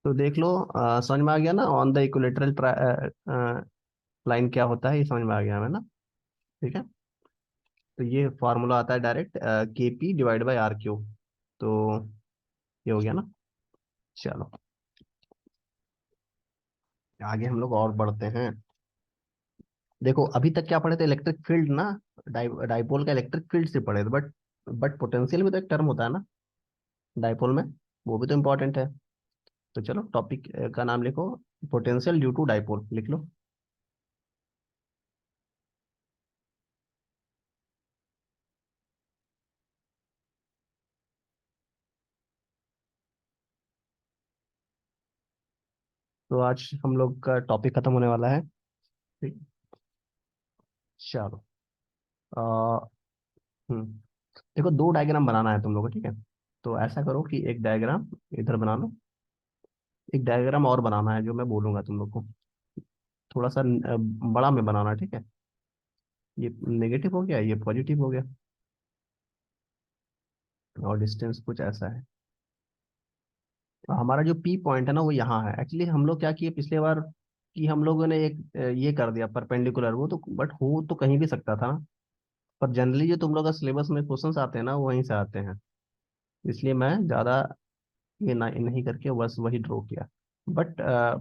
तो देख लो, समझ में आ गया ना, ऑन द इक्विलेटरल लाइन क्या होता है, ये समझ में आ गया हमें ना। ठीक है। तो ये फार्मूला आता है direct, K P divide by R Q. तो ये हो गया ना। चलो, आगे हम लोग और बढ़ते हैं। देखो, अभी तक क्या पढ़े थे, इलेक्ट्रिक फील्ड ना। डाइपोल का इलेक्ट्रिक फील्ड से पढ़े थे, बट पोटेंशियल भी तो एक टर्म होता है ना डाइपोल में, वो भी तो इम्पोर्टेंट है। तो चलो, टॉपिक का नाम लिखो, पोटेंशियल ड्यू टू डाइपोल, लिख लो। तो आज हम लोग का टॉपिक खत्म होने वाला है। ठीक। चलो। आ, हम्म देखो, दो डायग्राम बनाना है तुम लोग को, ठीक है। तो ऐसा करो कि एक डायग्राम इधर बना लो, एक डायग्राम और बनाना है जो मैं बोलूंगा तुम लोग को, थोड़ा सा बड़ा में बनाना है, ठीक है। ये नेगेटिव हो गया, ये पॉजिटिव हो गया, और डिस्टेंस कुछ ऐसा है। और हमारा जो पी पॉइंट है ना, वो यहाँ है। एक्चुअली हम लोग क्या किए पिछले बार, कि हम लोगों ने एक ये कर दिया परपेंडिकुलर, वो तो बट हो तो कहीं भी सकता था। पर जनरली जो तुम लोग का सिलेबस में क्वेश्चंस आते हैं ना, वो वहीं से आते हैं। इसलिए मैं ज़्यादा ये ना नहीं करके बस वही ड्रॉ किया। बट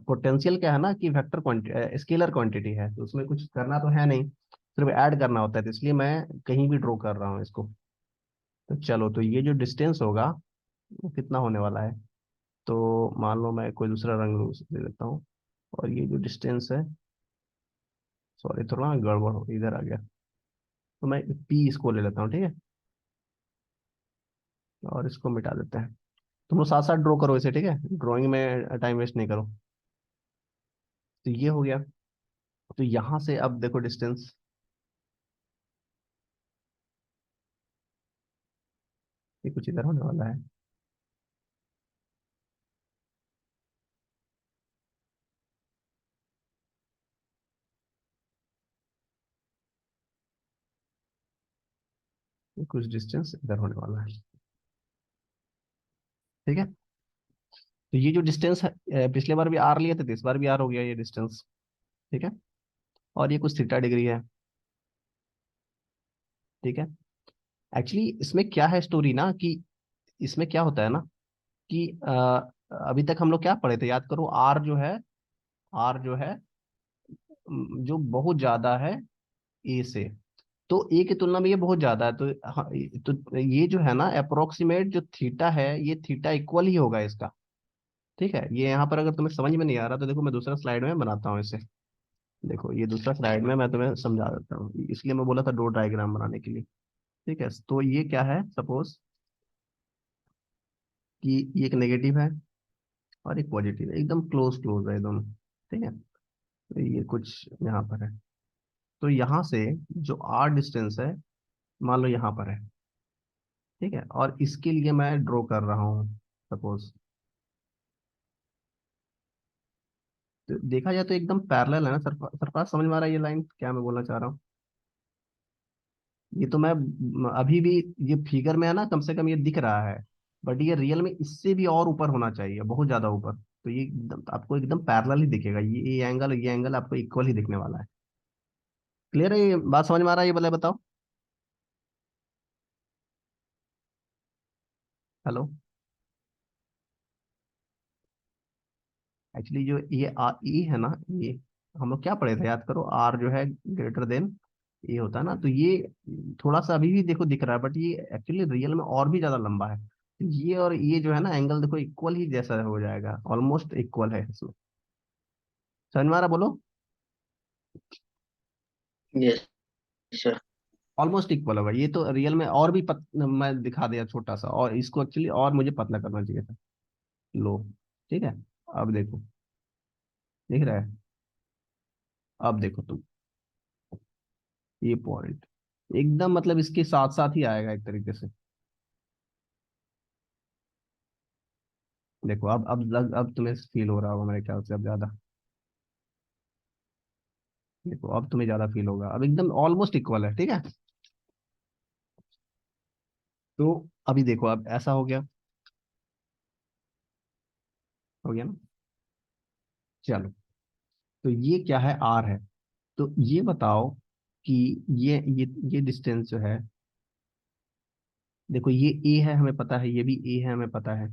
पोटेंशियल क्या है ना, कि वेक्टर क्वांटिटी, स्केलर क्वांटिटी है, तो उसमें कुछ करना तो है नहीं, सिर्फ ऐड करना होता है। तो इसलिए मैं कहीं भी ड्रॉ कर रहा हूँ इसको। तो चलो, तो ये जो डिस्टेंस होगा वो कितना होने वाला है। तो मान लो मैं कोई दूसरा रंग ले लेता हूँ, और ये जो डिस्टेंस है, सॉरी थोड़ा ना गड़बड़ हो इधर आ गया। तो मैं पी इसको ले लेता हूँ, ठीक है। और इसको मिटा देते हैं। तुम लोग साथ साथ ड्रॉ करो इसे, ठीक है, ड्राइंग में टाइम वेस्ट नहीं करो। तो ये हो गया। तो यहाँ से अब देखो डिस्टेंस, ये कुछ इधर होने वाला है। ये कुछ डिस्टेंस इधर होने वाला है, ठीक है। तो ये जो डिस्टेंस है, पिछले बार भी आर लिए थे, तो इस बार भी आर हो गया ये डिस्टेंस, ठीक है। और ये कुछ थीटा डिग्री है, ठीक है। एक्चुअली इसमें क्या है स्टोरी ना, कि इसमें क्या होता है ना, कि अभी तक हम लोग क्या पढ़े थे, याद करो। आर जो है, आर जो है, जो बहुत ज्यादा है ए से, तो ए की तुलना में ये बहुत ज्यादा है। तो हाँ, तो ये जो है ना, अप्रोक्सीमेट जो थीटा है, ये थीटा इक्वल ही होगा इसका, ठीक है। ये यहाँ पर अगर तुम्हें समझ में नहीं आ रहा, तो देखो मैं दूसरा स्लाइड में बनाता हूँ इसे। देखो, ये दूसरा स्लाइड में मैं तुम्हें समझा देता हूँ, इसलिए मैं बोला था दो डायग्राम बनाने के लिए। ठीक है। तो ये क्या है, सपोज कि ये एक नेगेटिव है और एक पॉजिटिव है, एकदम क्लोज क्लोज है दोनों, ठीक है। तो ये कुछ यहाँ पर है। तो यहाँ से जो आर डिस्टेंस है, मान लो यहाँ पर है, ठीक है। और इसके लिए मैं ड्रॉ कर रहा हूँ, सपोज। तो देखा जाए तो एकदम पैरेलल है ना। सरफराज समझ में आ रहा है ये लाइन क्या मैं बोलना चाह रहा हूँ। ये तो मैं अभी भी, ये फिगर में है ना, कम से कम ये दिख रहा है, बट ये रियल में इससे भी और ऊपर होना चाहिए, बहुत ज्यादा ऊपर। तो ये एकदम आपको एकदम पैरेलल ही दिखेगा, ये एंगल आपको इक्वल ही दिखने वाला है। क्लियर है, ये बात समझ में आ रहा है, ये बोले बताओ। हेलो। एक्चुअली जो ये है ना, ये हम लोग क्या पढ़े थे, याद करो। आर जो है ग्रेटर देन ये होता है ना, तो ये थोड़ा सा अभी भी देखो दिख रहा है, बट ये एक्चुअली रियल में और भी ज्यादा लंबा है। तो ये और ये जो है ना, एंगल देखो इक्वल ही जैसा हो जाएगा, ऑलमोस्ट इक्वल है इसमें। समझ में आ रहा, बोलो। Yes sir. ऑलमोस्ट इक्वल होगा ये तो रियल में, और भी मैं दिखा दिया छोटा सा, और इसको एक्चुअली और मुझे पतला करना चाहिए था। लो, ठीक है। अब देखो, दिख रहा है। अब देखो तुम, ये पॉइंट एकदम मतलब इसके साथ साथ ही आएगा एक तरीके से। देखो, अब तुम्हें फील हो रहा होगा मेरे ख्याल से, अब ज्यादा। देखो, अब तुम्हें ज्यादा फील होगा, अब एकदम ऑलमोस्ट इक्वल है, ठीक है। तो अभी देखो, अब ऐसा हो गया, हो गया ना। चलो, तो ये क्या है, आर है। तो ये बताओ कि ये डिस्टेंस जो है, देखो ये ए है हमें पता है, ये भी ए है हमें पता है,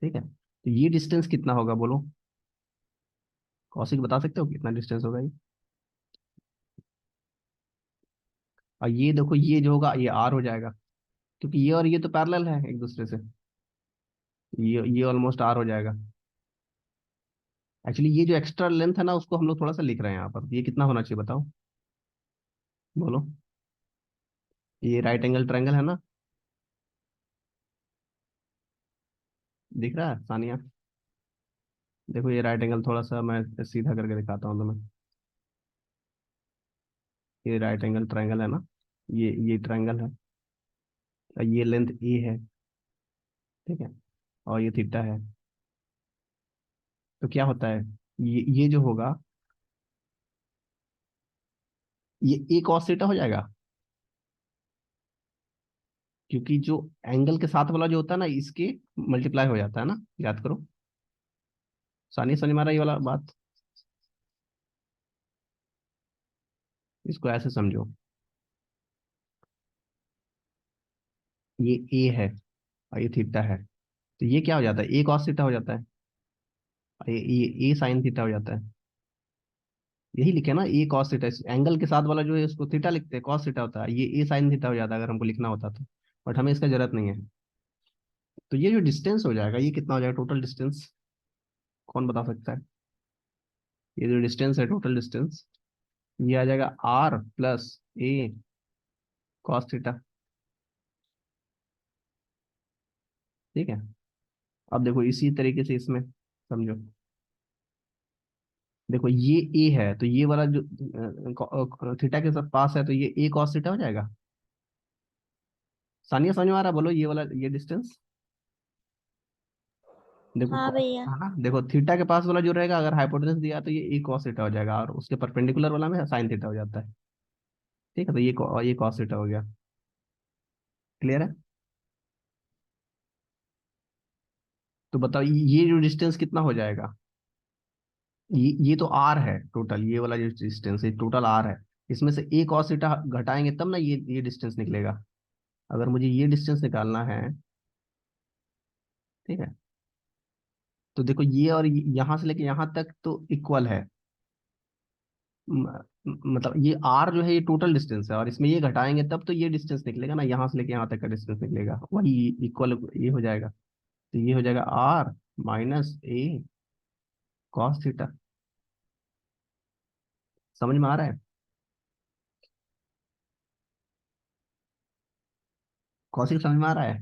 ठीक है, तो ये डिस्टेंस कितना होगा बोलो। कौशिक बता सकते हो कितना डिस्टेंस होगा ये। और ये देखो ये जो होगा ये आर हो जाएगा, क्योंकि ये और ये तो पैरेलल है एक दूसरे से। ये ऑलमोस्ट आर हो जाएगा। एक्चुअली ये जो एक्स्ट्रा लेंथ है ना, उसको हम लोग थोड़ा सा लिख रहे हैं यहाँ पर, ये कितना होना चाहिए बताओ, बोलो। ये राइट एंगल ट्रायंगल है ना, दिख रहा है सानिया। देखो ये राइट एंगल, थोड़ा सा मैं सीधा करके दिखाता हूँ तुम्हें। ये राइट एंगल ट्रायंगल है ना, ये ट्रायंगल है, और ये लेंथ ए है, ठीक है, और ये थीटा है। तो क्या होता है, ये जो होगा, ये ए कॉस थीटा हो जाएगा, क्योंकि जो एंगल के साथ वाला जो होता है ना, इसके मल्टीप्लाई हो जाता है ना, याद करो। सानी समझ में आ रहा है ये वाला बात। इसको ऐसे समझो, ये ए है और ये थीटा है, तो ये क्या हो जाता है, ए कॉस थीटा हो जाता है, और ये ए साइन थीटा हो जाता है। यही लिखे ना, ए कॉस थीटा, एंगल के साथ वाला जो है उसको थीटा लिखते हैं, कॉस थीटा होता है, ये ए साइन थीटा हो जाता है अगर हमको लिखना होता तो, बट हमें इसका जरूरत नहीं है। तो ये जो डिस्टेंस हो जाएगा, ये कितना हो जाएगा टोटल डिस्टेंस, कौन बता सकता है। ये जो डिस्टेंस है, टोटल डिस्टेंस, ये आ जाएगा R plus A cos theta, ठीक है। अब देखो इसी तरीके से इसमें समझो, देखो ये ए है, तो ये वाला जो थीटा के साथ पास है, तो ये ए कॉस थीटा हो जाएगा। सानिया समझ में आ रहा है? बोलो ये वाला ये डिस्टेंस, देखो हाँ भैया। है ना, देखो थीटा के पास वाला जो रहेगा, अगर हाइपोटेनस दिया तो ये ए कॉस थीटा हो जाएगा, और उसके परपेंडिकुलर वाला में साइन थीटा हो जाता है, ठीक है। तो ये कॉस थीटा हो गया। क्लियर है? तो बताओ ये जो डिस्टेंस कितना हो जाएगा। ये तो आर है टोटल, ये वाला जो डिस्टेंस है टोटल आर है। इसमें से एक cos थीटा घटाएंगे तब ना ये डिस्टेंस निकलेगा। अगर मुझे ये डिस्टेंस निकालना है, ठीक है, तो देखो ये और यहाँ से लेके यहाँ तक तो इक्वल है। मतलब ये आर जो है ये टोटल डिस्टेंस है, और इसमें ये घटाएंगे तब तो ये डिस्टेंस निकलेगा ना, यहाँ से लेके यहाँ तक का डिस्टेंस निकलेगा, वही इक्वल ये हो जाएगा। तो ये हो जाएगा R minus A cos theta. समझ में आ रहा है? कौशिक समझ में आ रहा है?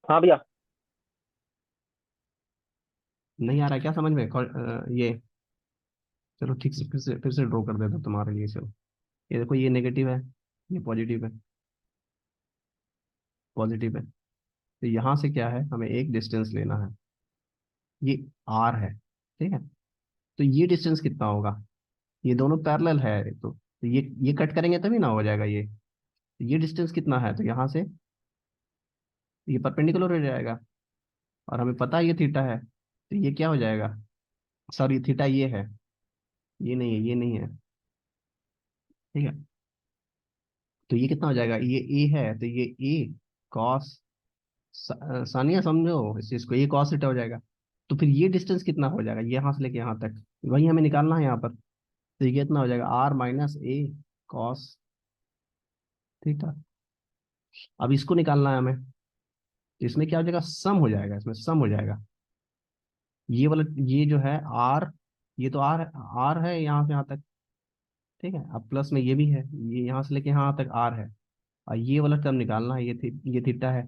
हाँ भैया। नहीं आ रहा है क्या समझ में? ये चलो ठीक से फिर से ड्रॉ कर देता हूं तुम्हारे लिए। चलो ये देखो, ये नेगेटिव है, ये पॉजिटिव है, पॉजिटिव है। तो यहाँ से क्या है, हमें एक डिस्टेंस लेना है, ये आर है, ठीक है। तो ये डिस्टेंस कितना होगा, ये दोनों पैरेलल है, तो ये कट करेंगे तभी ना हो जाएगा ये। तो ये डिस्टेंस कितना है, तो यहाँ से ये परपेंडिकुलर हो जाएगा, और हमें पता है ये थीटा है, तो ये क्या हो जाएगा, सॉरी थीटा ये है, ये नहीं है, ये नहीं है, ठीक है। तो ये कितना हो जाएगा, ये ए है, तो ये ए कॉस, सानिया समझो इस चीज को, ये कॉस थीटा हो जाएगा। तो फिर ये डिस्टेंस कितना हो जाएगा, ये यहाँ से लेके यहाँ तक, वही हमें निकालना है यहाँ पर। तो ये कितना हो जाएगा, R minus A cos theta. अब इसको निकालना है हमें, तो इसमें क्या हो जाएगा, सम हो जाएगा, इसमें सम हो जाएगा। ये वाला ये जो है आर, ये तो आर है यहाँ से यहाँ तक, ठीक है। अब प्लस में ये भी है, ये यहाँ से लेके यहाँ तक आर है, और ये वाला टर्म निकालना है, ये थीटा है,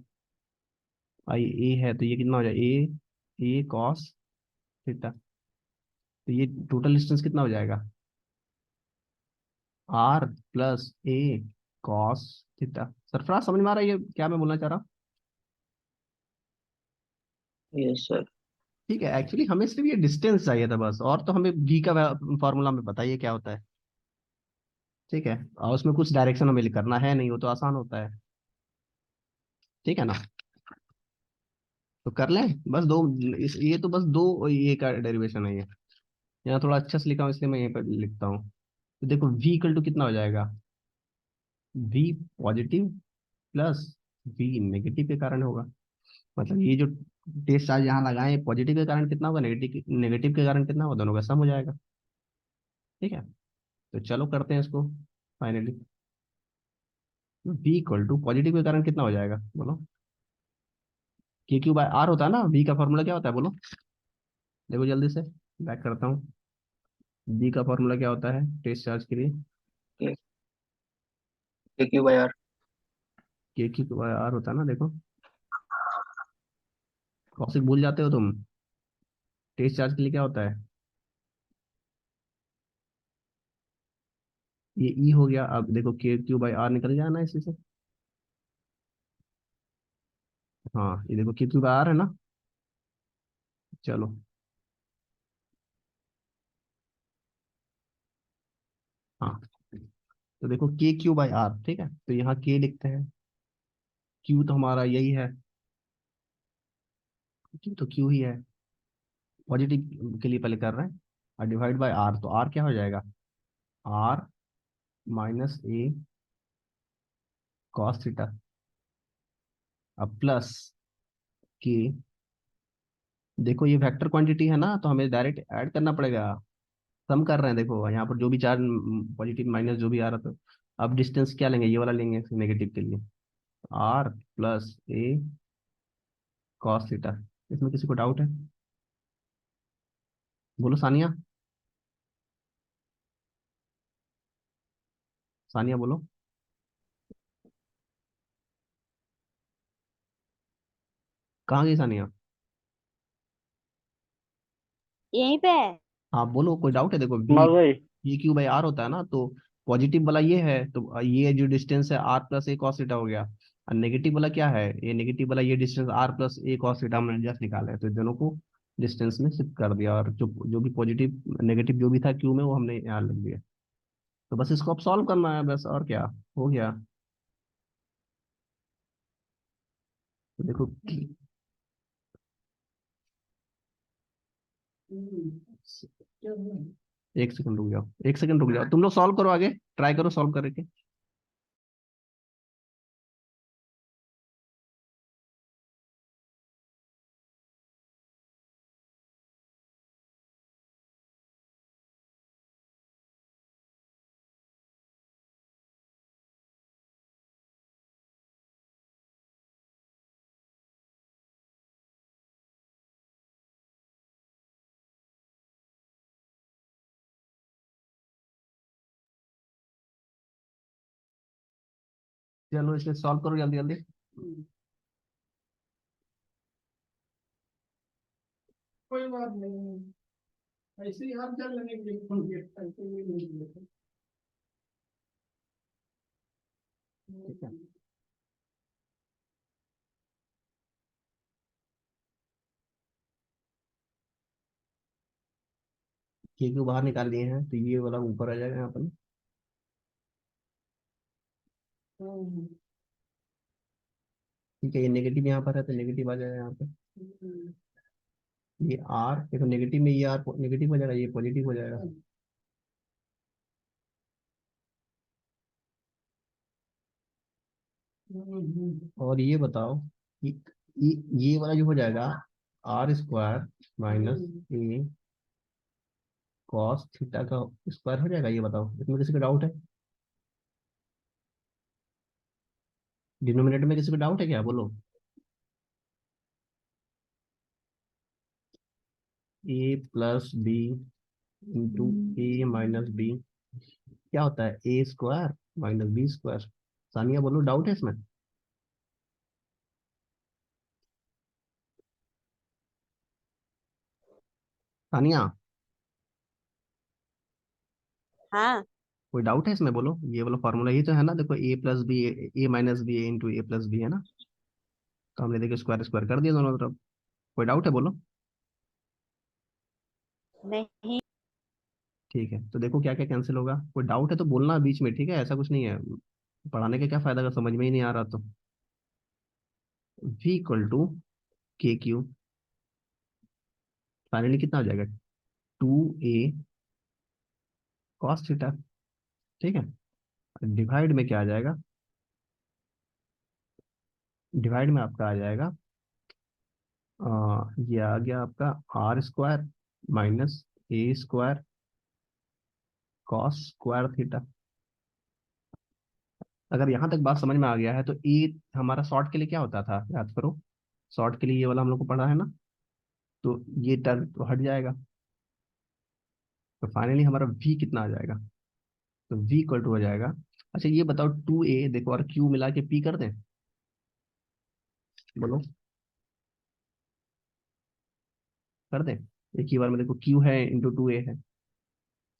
और ये ए है, तो ये कितना हो जाएगा, ए कॉस थीटा। तो ये टोटल डिस्टेंस कितना हो जाएगा, R plus A cos theta. Sarfaraz समझ में आ रहा है ये क्या मैं बोलना चाह रहा हूँ? Yes sir. ठीक है, एक्चुअली हमें सिर्फ ये डिस्टेंस चाहिए था बस, और तो हमें भी का फॉर्मूला में बताइए क्या होता है, ठीक है। और उसमें कुछ डायरेक्शन हमें करना है नहीं, वो तो आसान होता है, ठीक है ना। तो कर लें बस दो। ये तो बस दो ये का डेरिवेशन है ये। यहाँ थोड़ा अच्छा से लिखा हूँ इसलिए मैं यहीं पर लिखता हूँ। तो देखो v इक्वल टू कितना हो जाएगा, v positive plus v negative के कारण होगा। मतलब ये जो टेस्ट चार्ज यहाँ लगाए पॉजिटिव के कारण कितना होगा, नेगेटिव नेगेटिव के कारण कितना होगा, दोनों का सम हो जाएगा। ठीक है, तो चलो करते हैं इसको finally. v equal to positive के कारण कितना हो जाएगा बोलो। के क्यू बाय आर होता है ना, v का फॉर्मूला क्या होता है बोलो। देखो जल्दी से बैक करता हूँ। v का फॉर्मूला क्या होता है टेस्ट चार्ज के लिए। के क्यू बाई आर। के क्यू बाय आर होता है ना, देखो। कौशिक भूल जाते हो तुम। टेस्ट चार्ज के लिए क्या होता है, ये ई हो गया। अब देखो के क्यू बाई आर निकल जाए ना इसी से। हाँ ये देखो के क्यू बाई आर है ना। चलो हाँ, तो देखो के क्यू बाई आर, ठीक है, तो यहाँ के लिखते हैं। क्यू तो हमारा यही है, क्यू तो क्यू ही है। पॉजिटिव के लिए पहले कर रहे हैं, और डिवाइड बाय आर, तो आर क्या हो जाएगा, R minus A cos theta, अब प्लस के। देखो ये वेक्टर क्वांटिटी है ना, तो हमें डायरेक्ट ऐड करना पड़ेगा। सम कर रहे हैं, देखो यहाँ पर जो भी चार्ज पॉजिटिव माइनस जो भी आ रहा था। अब डिस्टेंस क्या लेंगे, ये वाला लेंगे नेगेटिव के लिए, R plus A cos theta. इसमें किसी को डाउट है बोलो, सानिया। सानिया बोलो। कहाँ गई सानिया। यहीं पे है। हाँ बोलो, कोई डाउट है, देखो वी हाँ भाई। ये क्यू बाई आर होता है ना, तो पॉजिटिव वाला ये है, तो ये जो डिस्टेंस है R plus A cos theta हो गया। और नेगेटिव वाला क्या है, ये नेगेटिव वाला ये distance R plus A cos theta हमने जस्ट निकाला है, तो इन दोनों को डिस्टेंस में शिफ्ट कर दिया, और जो जो भी पॉजिटिव नेगेटिव जो भी था क्यू में वो हमने यहाँ लिख दिया। तो बस इसको अब सॉल्व करना है बस, और क्या हो गया। तो देखो, एक सेकंड रुक जाओ, एक सेकंड रुक जाओ, तुम लोग सॉल्व करो, आगे ट्राई करो सॉल्व करके। चलो इसे सॉल्व करो जल्दी जल्दी। कोई बात नहीं, ऐसे ही हाथ चल लेने के लिए फोन किया, ऐसे ही नहीं किया। ठीक है, के क्यू बाहर निकाल लिए हैं, तो ये वाला ऊपर आ जाएगा यहाँ पर। ठीक है, ये नेगेटिव यहाँ पर है तो नेगेटिव आ जाएगा यहाँ पे। ये आर देखो, नेगेटिव में ये आर नेगेटिव हो जाएगा, ये पॉजिटिव हो जाएगा। और ये बताओ कि ये वाला जो हो जाएगा R square minus A cos theta का स्क्वायर हो जाएगा, ये बताओ, इसमें किसी का डाउट है। डिनोमिनेटर में किसी को डाउट है क्या बोलो। A plus B into A minus B क्या होता है, A square minus B square. Sania बोलो, डाउट है इसमें। सानिया, हाँ। कोई डाउट है इसमें बोलो, ये वाला फॉर्मूला ही तो है ना, देखो ए प्लस बी, ए माइनस बी, ए इंटू ए प्लस बी है ना। तो हमने देखो स्क्वायर स्क्वायर कर दिया दोनों तरफ। कोई डाउट है बोलो। नहीं। ठीक है, तो देखो क्या क्या कैंसिल होगा, कोई डाउट है तो बोलना बीच में, ठीक है, ऐसा कुछ नहीं है। पढ़ाने का क्या फायदा अगर समझ में ही नहीं आ रहा तो। v इक्वल टू के क्यू, फाइनली कितना हो जाएगा 2a कॉस थीटा। ठीक है, डिवाइड में क्या आ जाएगा, डिवाइड में आपका आ जाएगा ये आ गया आपका R square minus A square cos square theta. अगर यहाँ तक बात समझ में आ गया है तो ए हमारा शॉर्ट के लिए क्या होता था, याद करो। शॉर्ट के लिए ये वाला हम लोग को पढ़ा है ना, तो ये टर्म तो हट जाएगा। तो फाइनली हमारा v कितना आ जाएगा, तो v इक्वल टू हो जाएगा। अच्छा ये बताओ 2a देखो और q मिला के p कर दें, बोलो कर दें। एक ही बार में देखो q है इंटू 2a है।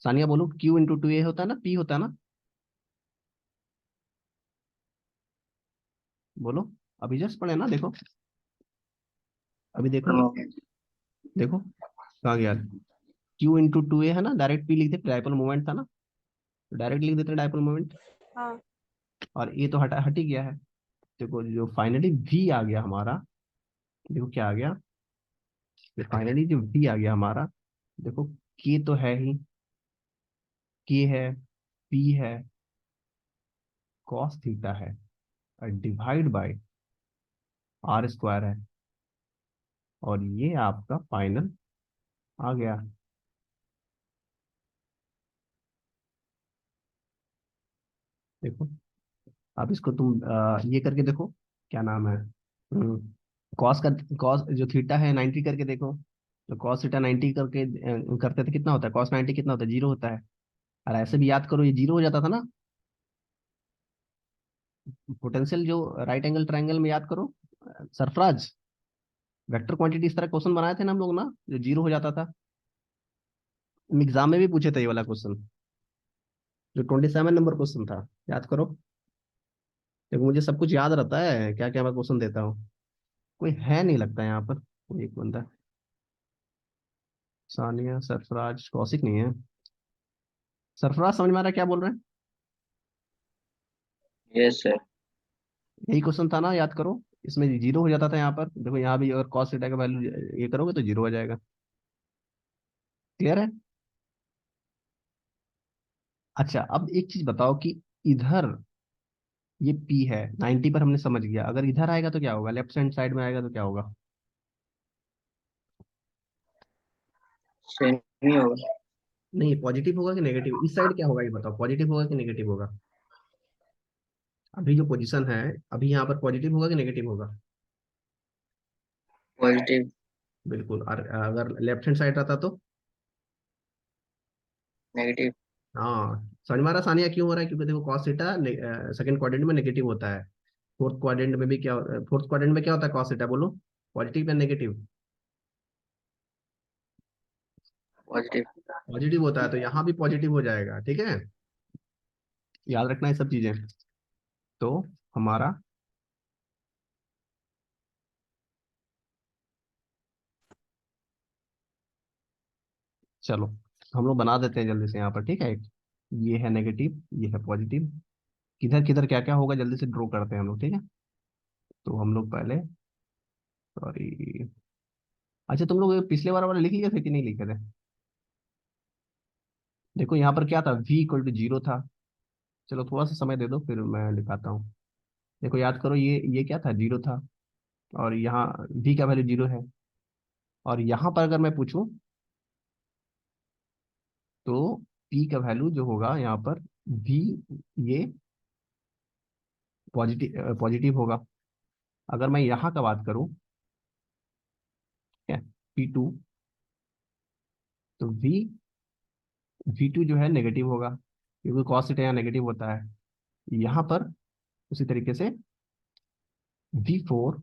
सानिया बोलो q इंटू 2a होता है ना, p होता है ना, बोलो। अभी जस्ट पढ़े ना, देखो अभी देखो, देखो कहाँ गया। q इंटू 2a है ना, डायरेक्ट p लिख दे, डायपोल मोमेंट था ना, तो डायरेक्ट लिख देते डायपोल मोमेंट। हाँ। और ये तो हट ही गया है। देखो जो फाइनली v आ गया हमारा, देखो क्या आ गया, फाइनली जो v आ गया हमारा, देखो k तो है ही, k है, p है, cos थीटा है, और डिवाइड बाय आर स्क्वायर है, और ये आपका फाइनल आ गया। देखो अब इसको तुम ये करके देखो, क्या नाम है, कॉस का, कॉस जो थीटा है 90 करके देखो। तो कॉस थीटा 90 करके करते थे कितना होता है, कॉस 90 कितना होता है, जीरो होता है। और ऐसे भी याद करो ये जीरो हो जाता था ना, पोटेंशियल जो राइट एंगल ट्रायंगल में याद करो, सरफराज वेक्टर क्वांटिटी इस तरह क्वेश्चन बनाए थे ना हम लोग ना, जो जीरो हो जाता था। एग्जाम में भी पूछे थे ये वाला क्वेश्चन, जो 27 नंबर क्वेश्चन था, याद करो। देखो मुझे सब कुछ याद रहता है, क्या क्या मैं क्वेश्चन देता हूँ। कोई है नहीं लगता यहाँ पर, कोई एक बंदा, सानिया सरफराज कौशिक नहीं है। सरफराज समझ में आ रहा है क्या बोल रहे हैं, यस सर। यही क्वेश्चन था ना, याद करो। इसमें जीरो हो जाता था यहाँ पर, देखो यहाँ भी अगर कॉस थीटा का वैल्यू ये करोगे तो जीरो हो जाएगा। क्लियर है। अच्छा अब एक चीज बताओ कि इधर ये P है 90 पर, हमने समझ गया। अगर इधर आएगा तो क्या होगा, लेफ्ट हैंड साइड में आएगा तो क्या होगा। सेम ही होगा। नहीं पॉजिटिव होगा कि नेगेटिव, इस साइड क्या होगा ये बताओ, पॉजिटिव होगा कि नेगेटिव होगा। अभी जो पोजीशन है, अभी यहाँ पर पॉजिटिव होगा कि नेगेटिव होगा। पॉजिटिव। बिल्कुल, और अगर लेफ्ट हैंड साइड रहता तो, नेगेटिव। हाँ समझ में आ रहा सानिया क्यों हो रहा है, क्योंकि देखो cos थीटा सेकंड क्वाड्रेंट में नेगेटिव होता है। फोर्थ क्वाड्रेंट में भी क्या, फोर्थ क्वाड्रेंट में क्या होता है cos थीटा, बोलो पॉजिटिव या नेगेटिव। पॉजिटिव। पॉजिटिव होता है, तो यहाँ भी पॉजिटिव हो जाएगा, ठीक है। याद रखना ये सब चीजें। तो हमारा, चलो हम लोग बना देते हैं जल्दी से यहाँ पर, ठीक है। ये है नेगेटिव, ये है पॉजिटिव, किधर किधर क्या क्या होगा जल्दी से ड्रॉ करते हैं हम लोग, ठीक है। तो हम लोग पहले, सॉरी, अच्छा तुम लोग पिछले बार वाला लिख लिए थे कि नहीं लिखे थे। देखो यहाँ पर क्या था, v इक्वल टू जीरो था। चलो थोड़ा सा समय दे दो फिर मैं दिखाता हूँ। देखो याद करो, ये क्या था, जीरो था। और यहाँ v का वैल्यू जीरो है। और यहाँ पर अगर मैं पूछूं तो p का वैल्यू जो होगा यहाँ पर, v ये पॉजिटिव पॉजिटिव होगा। अगर मैं यहाँ का बात करूँ, ठीक है, p2, तो v2 जो है नेगेटिव होगा, क्योंकि cos थीटा यहाँ नेगेटिव होता है। यहाँ पर उसी तरीके से v4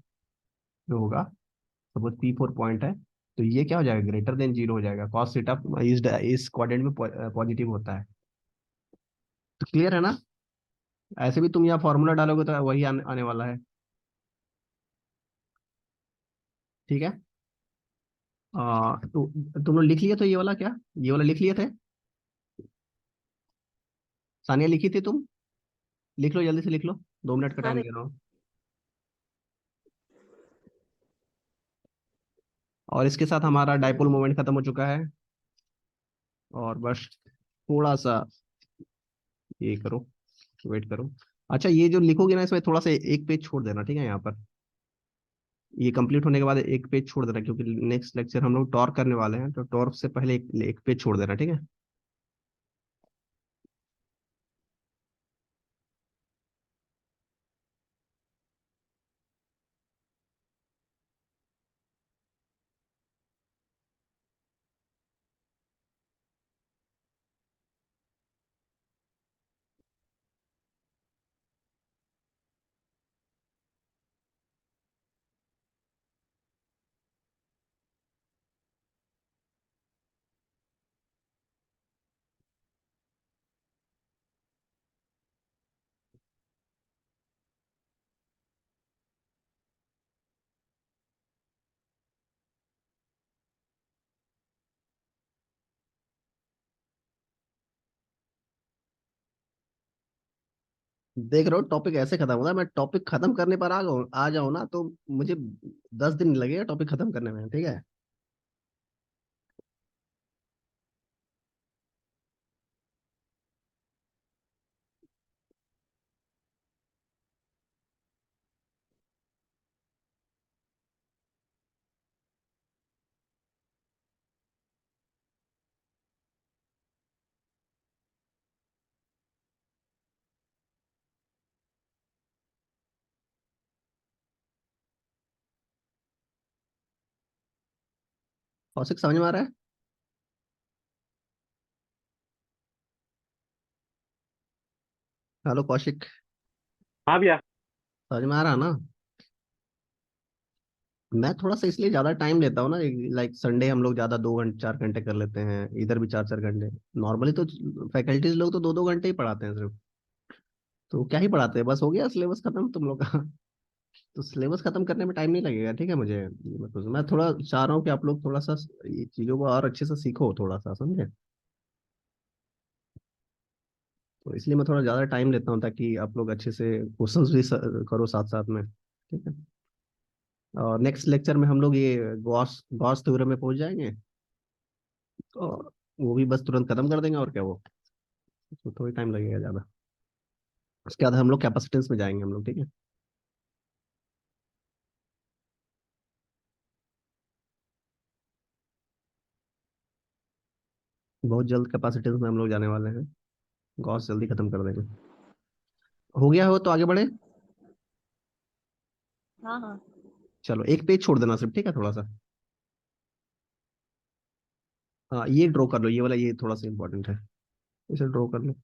जो होगा, सपोज p4 पॉइंट है, तो ये क्या हो जाएगा, ग्रेटर देन जीरो हो जाएगा। cos थीटा इस क्वाड्रेंट में पॉजिटिव होता है। तो क्लियर है ना। ऐसे भी तुम यहाँ फॉर्मूला डालोगे तो वही आने वाला है, ठीक है। तो तुम लोग लिख लिए तो ये वाला क्या, ये वाला लिख लिए थे, सानिया लिखी थी तुम, लिख लो जल्दी से लिख लो, 2 मिनट का हाँ टाइम भैया। दे रहा हूँ। और इसके साथ हमारा डाइपोल मोमेंट खत्म हो चुका है। और बस थोड़ा सा ये करो, वेट करो। अच्छा, ये जो लिखोगे ना इसमें थोड़ा सा एक पेज छोड़ देना, ठीक है? यहाँ पर ये कंप्लीट होने के बाद एक पेज छोड़ देना, क्योंकि नेक्स्ट लेक्चर हम लोग टॉर्क करने वाले हैं, तो टॉर्क से पहले एक पेज छोड़ देना, ठीक है? देख रहे हो टॉपिक ऐसे खत्म होता है, मैं टॉपिक खत्म करने पर आ जाऊं ना, तो मुझे 10 दिन लगेगा टॉपिक खत्म करने में, ठीक है? कौशिक समझ में आ रहा है? हेलो कौशिक, हाँ भैया। समझ में आ रहा ना? मैं थोड़ा सा इसलिए ज्यादा टाइम लेता हूँ ना, लाइक संडे हम लोग ज्यादा 2 घंटे 4 घंटे कर लेते हैं, इधर भी 4 4 घंटे। नॉर्मली तो फैकल्टीज लोग तो 2 2 घंटे ही पढ़ाते हैं सिर्फ। तो क्या ही पढ़ाते हैं, बस हो गया सिलेबस खत्म तुम लोग का। तो सिलेबस खत्म करने में टाइम नहीं लगेगा, ठीक है? मुझे मतलब मैं थोड़ा चाह रहा हूँ कि आप लोग थोड़ा सा ये चीजों को और अच्छे से सीखो, थोड़ा सा समझे। तो इसलिए मैं थोड़ा ज्यादा टाइम लेता हूँ, ताकि आप लोग अच्छे से क्वेश्चंस भी करो साथ साथ में, ठीक है? और नेक्स्ट लेक्चर में हम लोग ये गॉस गॉस थ्योरम में पहुंच जाएंगे, और वो भी बस तुरंत खत्म कर देंगे, और क्या वो, उसमें थोड़ी टाइम लगेगा ज्यादा। उसके बाद हम लोग कैपेसिटेंस में जाएंगे हम लोग, ठीक है? बहुत जल्द कैपेसिटेंस में हम लोग जाने वाले हैं, गॉस जल्दी खत्म कर देंगे। हो गया हो तो आगे बढ़े। हाँ हाँ। चलो एक पेज छोड़ देना सिर्फ, ठीक है? थोड़ा सा, हाँ ये ड्रॉ कर लो, ये वाला, ये थोड़ा सा इंपॉर्टेंट है, इसे ड्रॉ कर लो।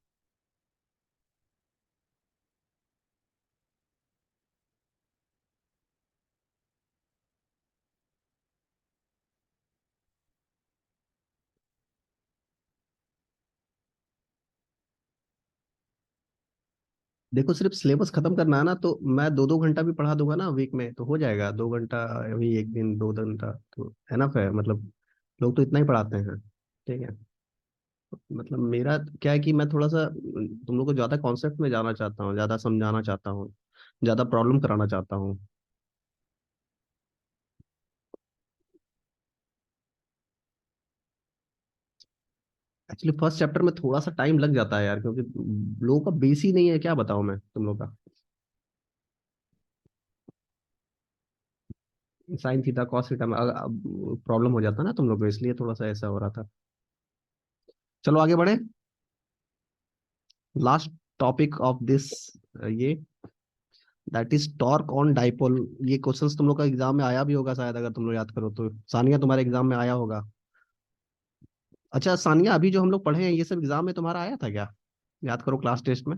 देखो सिर्फ सिलेबस खत्म करना है ना, तो मैं 2 2 घंटा भी पढ़ा दूंगा ना वीक में, तो हो जाएगा 2 घंटा। अभी एक दिन 2 घंटा तो एनफ है, मतलब लोग तो इतना ही पढ़ाते हैं, ठीक है? मतलब मेरा क्या है कि मैं थोड़ा सा तुम लोग को ज्यादा कॉन्सेप्ट में जाना चाहता हूँ, ज्यादा समझाना चाहता हूँ, ज्यादा प्रॉब्लम कराना चाहता हूँ। एक्चुअली फर्स्ट चैप्टर में थोड़ा सा टाइम लग जाता है यार, क्योंकि लोगों का बेस ही नहीं है, क्या बताऊं मैं तुम लोग का। साइन थीटा कॉस थीटा में प्रॉब्लम हो जाता है ना तुम लोग को, इसलिए थोड़ा सा ऐसा हो रहा था। चलो आगे बढ़े। लास्ट टॉपिक ऑफ दिस, ये that is torque on dipole. ये क्वेश्चंस तुम लोग का एग्जाम में आया भी होगा शायद, अगर तुम लोग याद करो तो। सानिया, तुम्हारे एग्जाम में आया होगा। अच्छा सानिया, अभी जो हम लोग पढ़े हैं ये सब एग्जाम में तुम्हारा आया था क्या? याद करो क्लास टेस्ट में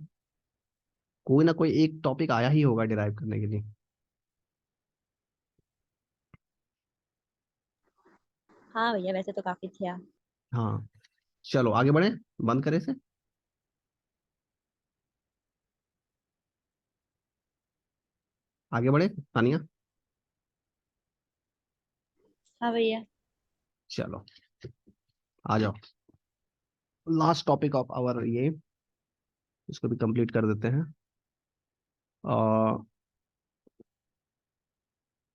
कोई ना कोई एक टॉपिक आया ही होगा डिराइव करने के लिए। हाँ भैया, वैसे तो काफी थे। हाँ, चलो आगे बढ़े, बंद करे से। आगे बढ़े सानिया। हाँ भैया। चलो आ जाओ, लास्ट टॉपिक ऑफ आवर ये, इसको भी कंप्लीट कर देते हैं।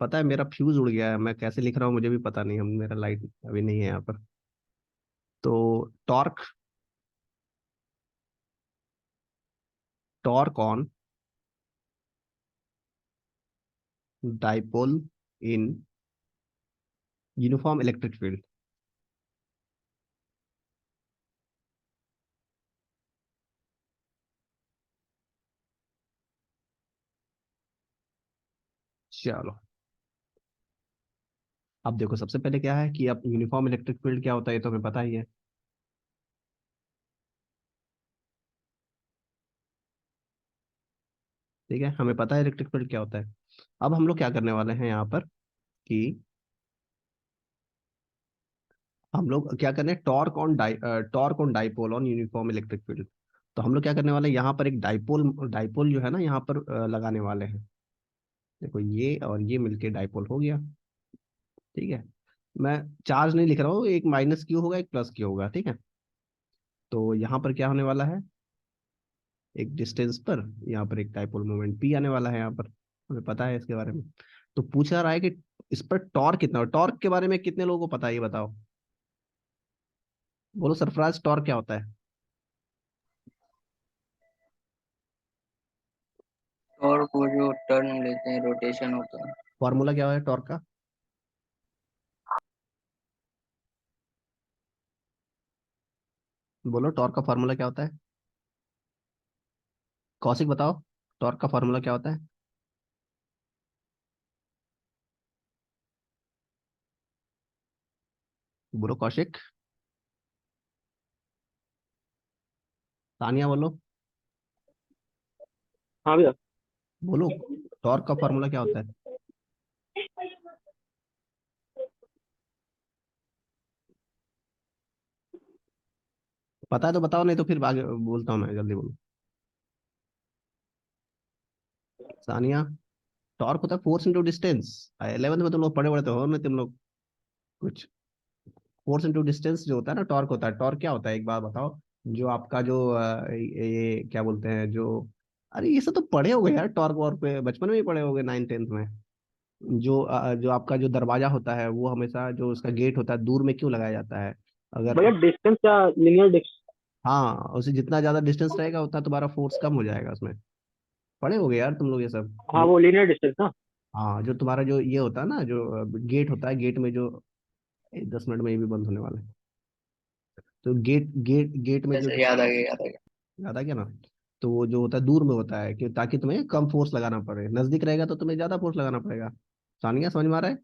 पता है मेरा फ्यूज उड़ गया है, मैं कैसे लिख रहा हूँ मुझे भी पता नहीं, हम मेरा लाइट अभी नहीं है यहाँ पर। तो torque, torque on dipole in uniform electric field. चलो, अब देखो सबसे पहले क्या है कि अब यूनिफॉर्म इलेक्ट्रिक फील्ड क्या होता है, ये तो हमें पता ही है। ठीक है, हमें पता है इलेक्ट्रिक फील्ड क्या होता है। अब हम लोग क्या करने वाले हैं यहाँ पर कि हम लोग क्या करने हैं, torque on dipole on uniform electric field. तो हम लोग क्या करने वाले हैं, यहाँ पर एक डाइपोल, डाइपोल जो है ना यहाँ पर लगाने वाले हैं। देखो ये और ये मिलके डाइपोल हो गया। ठीक है, मैं चार्ज नहीं लिख रहा हूँ, एक माइनस क्यू होगा एक प्लस क्यू होगा। ठीक है, तो यहाँ पर क्या होने वाला है, एक डिस्टेंस पर यहाँ पर एक डाइपोल मोमेंट पी आने वाला है यहाँ पर, हमें पता है इसके बारे में। तो पूछा रहा है कि इस पर टॉर्क कितना, टॉर्क के बारे में कितने लोगों को पता है ये बताओ। बोलो सरफराज, टॉर्क क्या होता है? और वो जो टर्न लेते हैं, रोटेशन होता है। फॉर्मूला क्या है टॉर्क का? बोलो टॉर्क का फॉर्मूला क्या होता है? कौशिक बताओ, टॉर्क का फॉर्मूला क्या होता है? बोलो कौशिक। तानिया बोलो। हाँ भैया। बोलो टॉर्क का फॉर्मूला क्या होता है? पता है तो बताओ, नहीं तो फिर आगे बोलता हूँ मैं, जल्दी बोलो। सानिया, टॉर्क होता है फोर्स इंटू डिस्टेंस। 11th में तुम लोग पढ़े पढ़े तो हो नहीं तुम लोग कुछ। फोर्स इंटू डिस्टेंस जो होता है ना, टॉर्क होता है। टॉर्क क्या होता है एक बात बताओ, जो आपका जो ये क्या बोलते हैं जो, अरे ये सब तो पढ़े हो गए यार, टॉर्क वॉर्क पे बचपन में ही पढ़े हो गए 9th 10th में। जो आपका जो दरवाजा होता है वो हमेशा जो उसका गेट होता है दूर में क्यों लगाया जाता है? अगर भैया डिस्टेंस या लीनियर डिस्टेंस। हाँ, उससे जितना ज्यादा डिस्टेंस रहेगा उतना तुम्हारा फोर्स कम हो जाएगा उसमें। पढ़े हो गए यार तुम लोग ये सब। हाँ वो लीनियर डिस्टेंस ना। हाँ, जो तुम्हारा जो ये होता है ना, जो गेट होता है, गेट में जो 10 मिनट में ये भी बंद होने वाला है। तो गेट गेट गेट में जो, जैसे याद आ गया, याद आ गया। याद आ गया ना? तो वो जो होता है दूर में होता है कि ताकि तुम्हें कम फोर्स लगाना पड़े, नजदीक रहेगा तो तुम्हें ज्यादा फोर्स लगाना पड़ेगा। सानिया समझ में आ रहा है?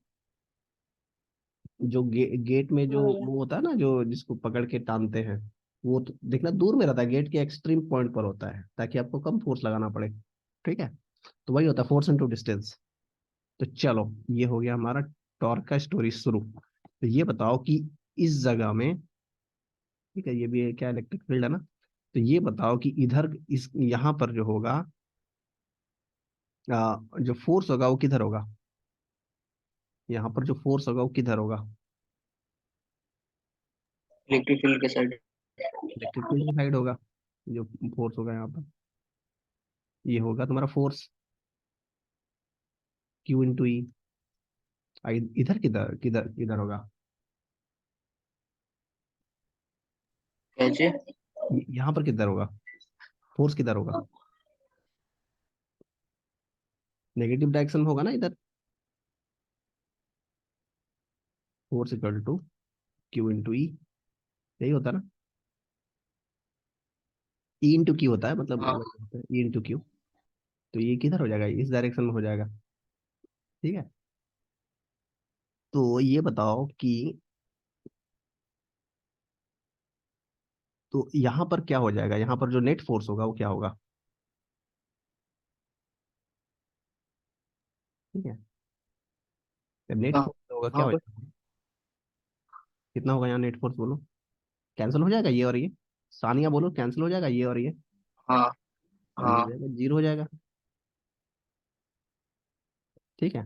जो गेट में जो हाँ भैया। वो होता है ना, जो जिसको पकड़ के टानते हैं, वो तो देखना दूर में रहता है, गेट के एक्सट्रीम पॉइंट पर होता है ताकि आपको कम फोर्स लगाना पड़े। ठीक है, तो वही होता है फोर्स इनटू डिस्टेंस। तो चलो, ये हो गया हमारा टॉर्क का स्टोरी शुरू। तो ये बताओ कि इस जगह में, ठीक है ये भी क्या इलेक्ट्रिक फील्ड है ना, तो ये बताओ कि इधर इस यहाँ पर जो होगा, जो फोर्स होगा वो किधर होगा? यहाँ पर जो फोर्स होगा वो किधर होगा? इलेक्ट्रिक फील्ड के साइड। इलेक्ट्रिक फील्ड की साइड होगा। जो फोर्स होगा यहाँ पर, ये होगा तुम्हारा फोर्स क्यू इंटू ई। इधर किधर किधर किधर होगा? कैसे? यहाँ पर किधर होगा? फोर्स किधर होगा? नेगेटिव डायरेक्शन में होगा ना इधर। Force equal to Q into E, यही होता है ना? ई इंटू क्यू होता है, मतलब हाँ। वही होता है ई इंटू क्यू। तो ये किधर हो जाएगा, इस डायरेक्शन में हो जाएगा। ठीक है, तो ये बताओ कि, तो यहाँ पर क्या हो जाएगा, यहाँ पर जो नेट फोर्स होगा वो क्या होगा? ठीक है, नेट हाँ। फोर्स होगा क्या हाँ हो पर। जाएगा? कितना होगा यहाँ नेट फोर्स बोलो? कैंसिल हो जाएगा ये और ये। सानिया बोलो कैंसिल हो जाएगा ये और ये। हाँ। और ये हो हाँ। जाएगा, जीरो हो जाएगा। ठीक है,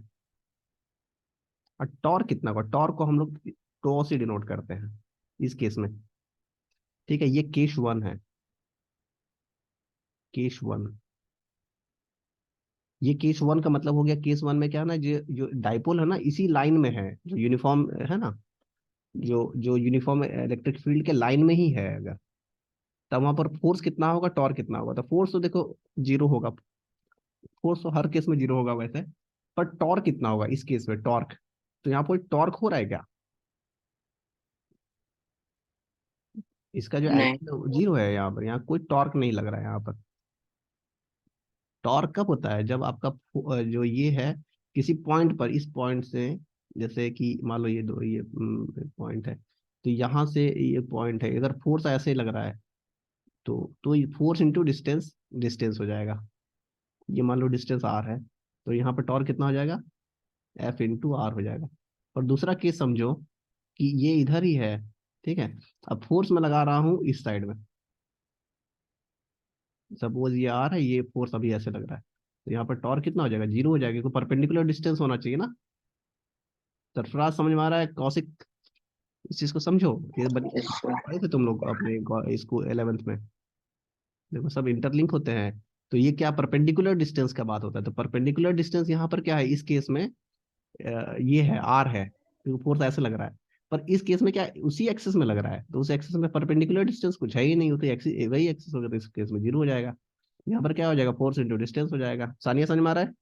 और टॉर्क कितना होगा? टॉर्क को हम लोग टो से डिनोट करते हैं इस केस में। ठीक है, ये केस वन है, केस वन। ये केस वन का मतलब हो गया। केस वन में क्या है ना, जो जो डाइपोल है ना इसी लाइन में है, जो यूनिफॉर्म है ना, जो जो यूनिफॉर्म इलेक्ट्रिक फील्ड के लाइन में ही है अगर, तब वहां पर फोर्स कितना होगा, टॉर्क कितना होगा। तो फोर्स तो देखो जीरो होगा, फोर्स तो हर केस में जीरो होगा वैसे, पर टॉर्क कितना होगा इस केस में, टॉर्क। तो यहाँ पर टॉर्क हो रहा है क्या, इसका जो नहीं। एंगल जीरो है यहाँ पर, यहाँ कोई टॉर्क नहीं लग रहा है यहाँ पर। टॉर्क कब होता है, जब आपका जो ये है किसी पॉइंट पर, इस पॉइंट से, जैसे कि मान लो ये दो, ये पॉइंट है, तो यहाँ से ये पॉइंट है, इधर फोर्स ऐसे ही लग रहा है, तो ये फोर्स इंटू डिस्टेंस, डिस्टेंस हो जाएगा। ये मान लो डिस्टेंस आर है, तो यहाँ पर टॉर्क कितना हो जाएगा, एफ इंटू आर हो जाएगा। और दूसरा केस समझो कि ये इधर ही है, ठीक है, अब फोर्स मैं लगा रहा हूँ इस साइड में, सपोज ये आर है, ये फोर्स अभी ऐसे लग रहा है, तो यहाँ पर टॉर्क कितना हो जाएगा, जीरो हो जाएगा, क्योंकि परपेंडिकुलर डिस्टेंस होना चाहिए ना। सरफराज समझ में आ रहा है, कौशिक इस चीज को समझो, ये इससे पढ़े थे तुम लोग अपने इसको 11th में, देखो सब इंटरलिंक होते हैं। तो ये क्या परपेंडिकुलर डिस्टेंस का बात होता है, तो परपेंडिकुलर डिस्टेंस यहाँ पर क्या है इस केस में, ये है आर है, क्योंकि फोर्स ऐसे लग रहा है। पर इस केस में क्या है, उसी एक्सिस में लग रहा है, तो उस एक्सिस में परपेंडिकुलर डिस्टेंस कुछ है ही नहीं, होती एक्सिस वही एक्सिस होगा, तो इस केस में जीरो हो जाएगा। यहाँ पर क्या हो जाएगा, फोर्स इंटू डिस्टेंस हो जाएगा। सानिया समझ में आ रहा है,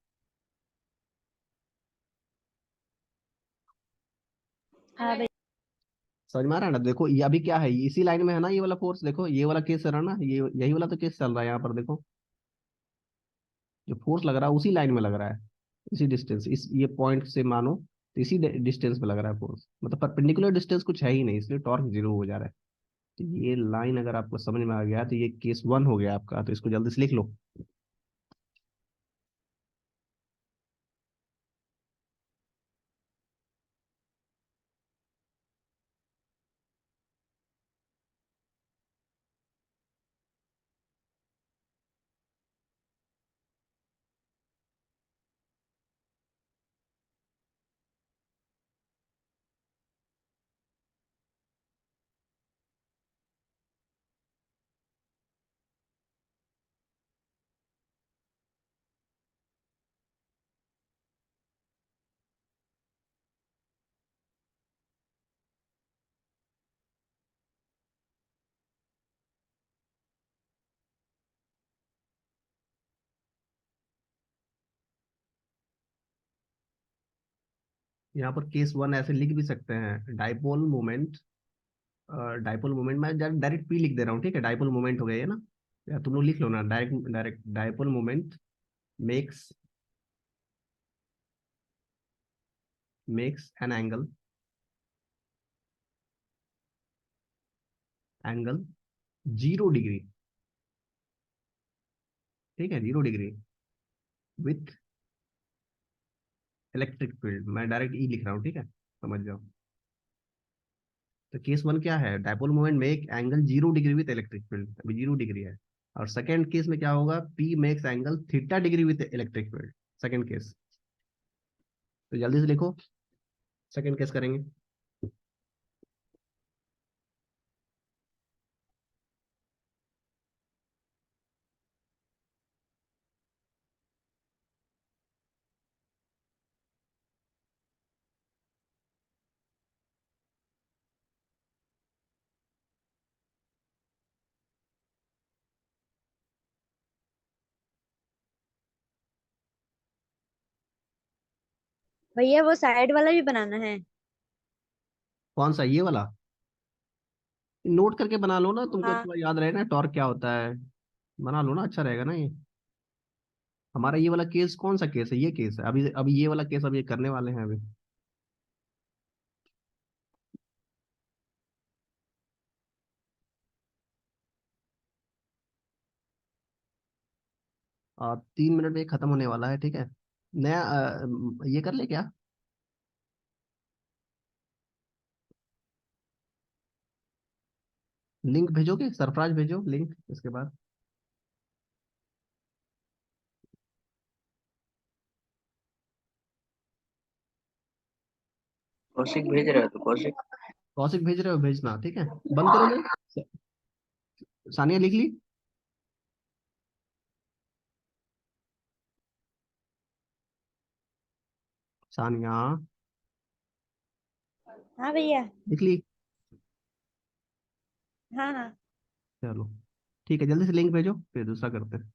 हाँ भैया। समझ में आ रहा है ना। देखो ये अभी क्या है, ये इसी लाइन में है ना, ये वाला फोर्स, देखो ये वाला केस है ना, ये यही वाला तो केस चल रहा है यहाँ पर, देखो जो फोर्स लग रहा है उसी लाइन में लग रहा है, इसी डिस्टेंस, इस ये पॉइंट से मानो, तो इसी डिस्टेंस में लग रहा है फोर्स, मतलब परपेंडिकुलर डिस्टेंस कुछ है ही नहीं, इसलिए टॉर्क जीरो हो जा रहा है। तो ये लाइन अगर आपको समझ में आ गया, तो ये केस वन हो गया आपका, तो इसको जल्दी से लिख लो। यहाँ पर केस वन ऐसे लिख भी सकते हैं, डाइपोल मोमेंट, डाइपोल मोमेंट मैं डायरेक्ट पी लिख दे रहा हूँ, ठीक है, डाइपोल मोमेंट हो गया ये ना, या तुम लोग लिख लो ना, direct direct dipole moment makes makes an angle 0 degree, ठीक है, 0 डिग्री विथ इलेक्ट्रिक फील्ड, मैं डायरेक्ट ई लिख रहा हूँ, ठीक है, समझ जाओ। तो केस वन क्या है, dipole moment make angle 0 degree with electric field, अभी 0 डिग्री है। और सेकंड केस में क्या होगा, P makes angle theta degree with electric field, second case. तो जल्दी से लिखो, सेकंड केस करेंगे। भैया वो साइड वाला भी बनाना है। कौन सा, ये वाला, नोट करके बना लो ना, तुमको हाँ। थोड़ा याद रहेगा ना टॉर्क क्या होता है, बना लो ना, अच्छा रहेगा ना ये। हमारा ये वाला केस कौन सा केस है, ये केस है, अभी अभी ये वाला केस अभी करने वाले हैं अभी। और 3 मिनट में ये खत्म होने वाला है, ठीक है। नया ये कर ले क्या, लिंक भेजोगे, सरफराज भेजो लिंक इसके बाद। कौशिक भेज रहा है तो कौशिक। कौशिक भेज रहे हो, भेजना, ठीक है, बंद करोगे। सानिया लिख ली। सानिया हाँ भैया। लिख ली? हाँ हाँ। चलो ठीक है, जल्दी से लिंक भेजो फिर दूसरा करते हैं।